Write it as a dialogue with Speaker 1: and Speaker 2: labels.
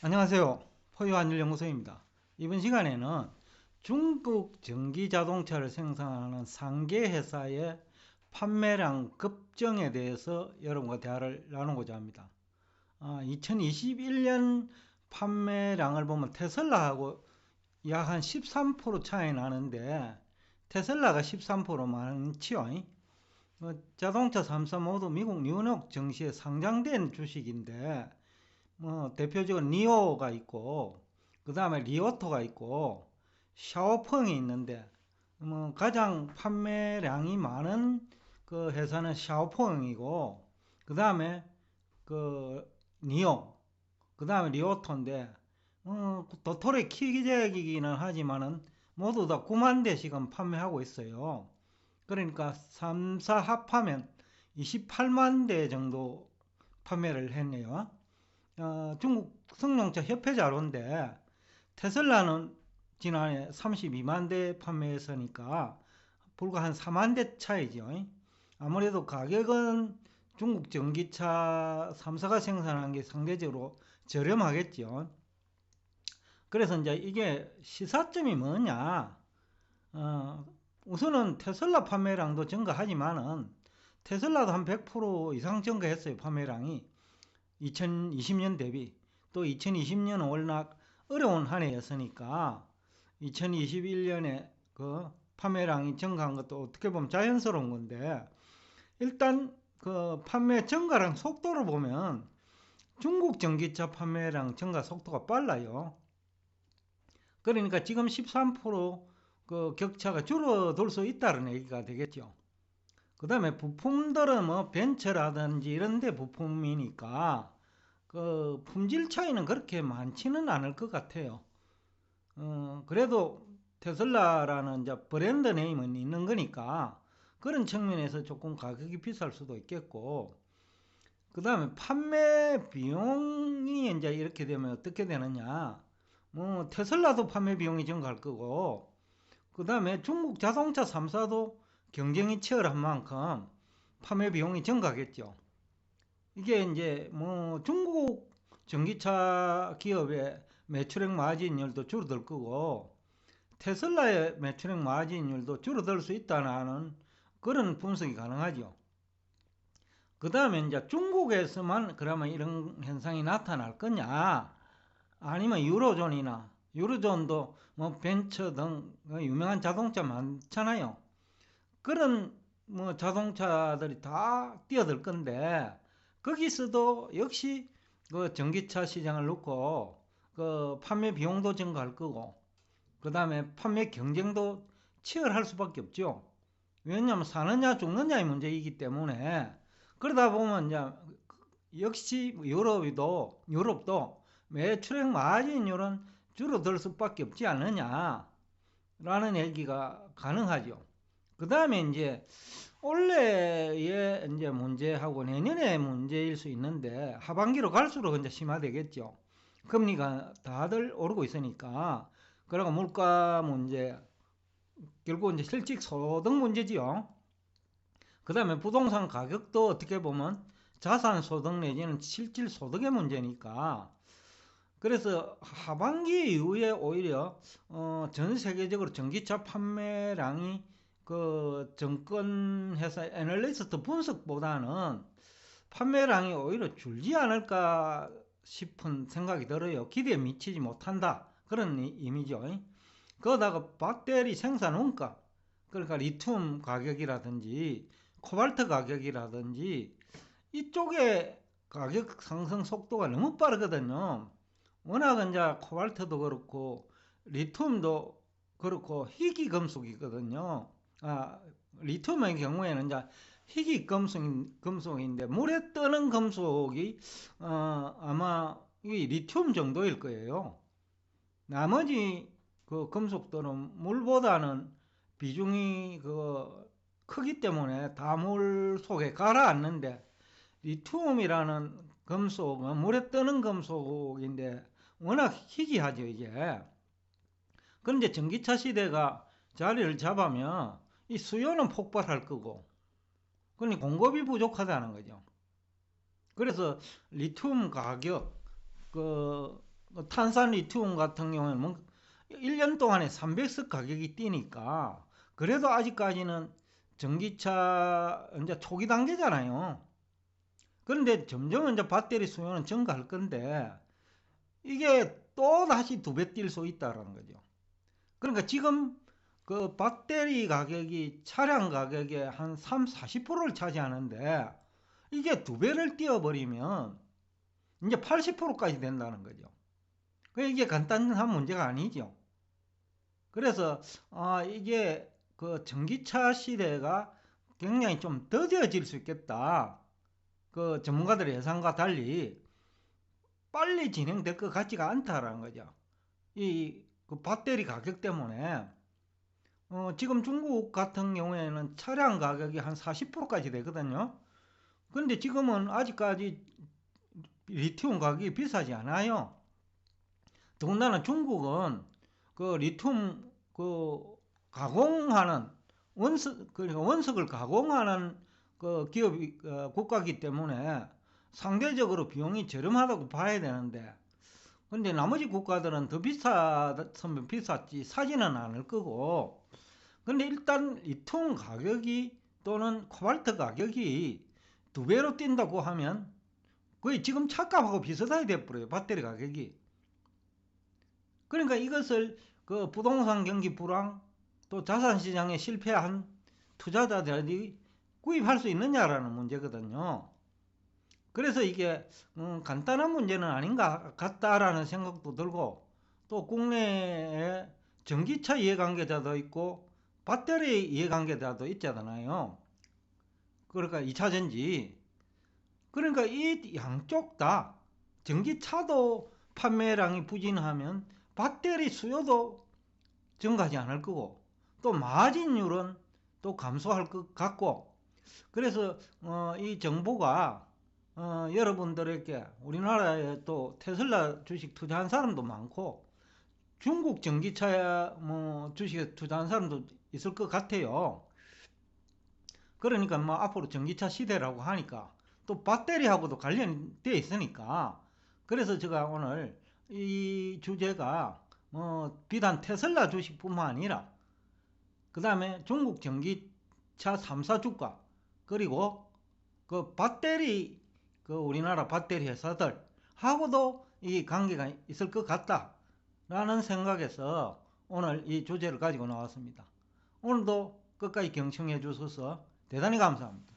Speaker 1: 안녕하세요. 포유한일연구소입니다. 이번 시간에는 중국 전기자동차를 생산하는 상계 회사의 판매량 급증에 대해서 여러분과 대화를 나누고자 합니다. 2021년 판매량을 보면 테슬라하고 약 한 13% 차이 나는데, 테슬라가 13% 많지요. 자동차 3사 모두 미국 뉴욕 증시에 상장된 주식인데, 대표적으로 니오가 있고, 그 다음에 리오토가 있고, 샤오펑이 있는데, 가장 판매량이 많은 그 회사는 샤오펑이고, 그 다음에 그 니오, 그 다음에 리오토인데, 도토리 키기적이기는 하지만은 모두 다 9만 대씩은 판매하고 있어요. 그러니까 3사 합하면 28만 대 정도 판매를 했네요. 중국 승용차 협회 자료인데, 테슬라는 지난해 32만 대 판매했으니까 불과 한 4만 대 차이죠. 아무래도 가격은 중국 전기차 3사가 생산한 게 상대적으로 저렴하겠죠. 그래서 이제 이게 시사점이 뭐냐? 우선은 테슬라 판매량도 증가하지만은 테슬라도 한 100% 이상 증가했어요, 판매량이. 2020년 대비. 또 2020년은 워낙 어려운 한 해였으니까 2021년에 그 판매량이 증가한 것도 어떻게 보면 자연스러운 건데, 일단 그 판매 증가량 속도를 보면 중국 전기차 판매량 증가 속도가 빨라요. 그러니까 지금 13%그 격차가 줄어들 수 있다는 얘기가 되겠죠. 그 다음에 부품들은 뭐 벤처라든지 이런 데 부품이니까 그 품질 차이는 그렇게 많지는 않을 것 같아요. 그래도 테슬라라는 이제 브랜드 네임은 있는 거니까 그런 측면에서 조금 가격이 비쌀 수도 있겠고, 그 다음에 판매 비용이 이제 이렇게 되면 어떻게 되느냐. 테슬라도 판매 비용이 증가할 거고, 그 다음에 중국 자동차 3사도 경쟁이 치열한 만큼 판매 비용이 증가하겠죠. 이게 이제 중국 전기차 기업의 매출액 마진율도 줄어들 거고, 테슬라의 매출액 마진율도 줄어들 수 있다는 그런 분석이 가능하죠. 그 다음에 이제 중국에서만 그러면 이런 현상이 나타날 거냐, 아니면 유로존도 뭐 벤처 등 유명한 자동차 많잖아요. 그런 자동차들이 다 뛰어들 건데, 거기서도 역시 그 전기차 시장을 놓고 그 판매 비용도 증가할 거고, 그 다음에 판매 경쟁도 치열할 수밖에 없죠. 왜냐하면 사느냐 죽느냐의 문제이기 때문에. 그러다 보면 이제 역시 유럽도 매출액 마진율은 줄어들 수밖에 없지 않느냐라는 얘기가 가능하죠. 그 다음에 이제 올해의 이제 문제하고 내년의 문제일 수 있는데, 하반기로 갈수록 이제 심화되겠죠. 금리가 다들 오르고 있으니까. 그리고 물가 문제, 결국 이제 실직 소득 문제지요. 그 다음에 부동산 가격도 어떻게 보면 자산 소득 내지는 실질 소득의 문제니까. 그래서 하반기 이후에 오히려 전 세계적으로 전기차 판매량이 그 정권 회사 애널리스트 분석보다는 판매량이 오히려 줄지 않을까 싶은 생각이 들어요. 기대에 미치지 못한다, 그런 의미죠. 거기다가 배터리 생산 원가, 그러니까 리튬 가격이라든지 코발트 가격이라든지 이쪽에 가격 상승 속도가 너무 빠르거든요. 워낙 이제 코발트도 그렇고 리튬도 그렇고 희귀 금속이거든요. 리튬의 경우에는 이제 희귀 금속인데 물에 뜨는 금속이 아마 이 리튬 정도일 거예요. 나머지 그 금속들은 물보다는 비중이 그 크기 때문에 다 물 속에 가라앉는데, 리튬이라는 금속은 물에 뜨는 금속인데 워낙 희귀하죠, 이게. 그런데 전기차 시대가 자리를 잡으면 이 수요는 폭발할 거고, 그러니까 공급이 부족하다는 거죠. 그래서 리튬 가격, 그 탄산 리튬 같은 경우에는 뭐 1년 동안에 300석 가격이 뛰니까 그래도 아직까지는 전기차 이제 초기 단계잖아요. 그런데 점점 이제 배터리 수요는 증가할 건데 이게 또 다시 2배 뛸 수 있다는 거죠. 그러니까 지금 그 배터리 가격이 차량 가격의 한 3, 40%를 차지하는데 이게 2배를 띄워버리면 이제 80%까지 된다는 거죠. 이게 간단한 문제가 아니죠. 그래서 이게 그 전기차 시대가 굉장히 좀 더뎌질 수 있겠다. 그 전문가들의 예상과 달리 빨리 진행될 것 같지가 않다라는 거죠. 그 배터리 가격 때문에 지금 중국 같은 경우에는 차량 가격이 한 40%까지 되거든요. 근데 지금은 아직까지 리튬 가격이 비싸지 않아요. 더군다나 중국은 그 리튬 그 가공하는 그러니까 원석을 가공하는 그 기업이 국가이기 때문에 상대적으로 비용이 저렴하다고 봐야 되는데, 근데 나머지 국가들은 더 비쌌으면 비쌌지 사지는 않을 거고, 근데 일단 리튬 가격이 또는 코발트 가격이 2배로 뛴다고 하면 거의 지금 차값하고 비슷하게 돼버려요, 배터리 가격이. 그러니까 이것을 그 부동산 경기 불황 또 자산시장에 실패한 투자자들이 구입할 수 있느냐라는 문제거든요. 그래서 이게 간단한 문제는 아닌 것 같다라는 생각도 들고, 또 국내에 전기차 이해관계자도 있고 배터리 이해관계자도 있잖아요. 그러니까 2차전지. 그러니까 이 양쪽 다 전기차도 판매량이 부진하면 배터리 수요도 증가하지 않을 거고 또 마진율은 또 감소할 것 같고, 그래서 이 정보가 여러분들에게 우리나라에 또 테슬라 주식 투자한 사람도 많고 중국 전기차 뭐 주식에 투자한 사람도 있을 것 같아요. 그러니까 뭐 앞으로 전기차 시대라고 하니까 또 배터리하고도 관련되어 있으니까, 그래서 제가 오늘 이 주제가 뭐 비단 테슬라 주식뿐만 아니라 그 다음에 중국 전기차 3사 주가, 그리고 그 배터리 그 우리나라 배터리 회사들 하고도 이 관계가 있을 것 같다라는 생각에서 오늘 이 주제를 가지고 나왔습니다. 오늘도 끝까지 경청해 주셔서 대단히 감사합니다.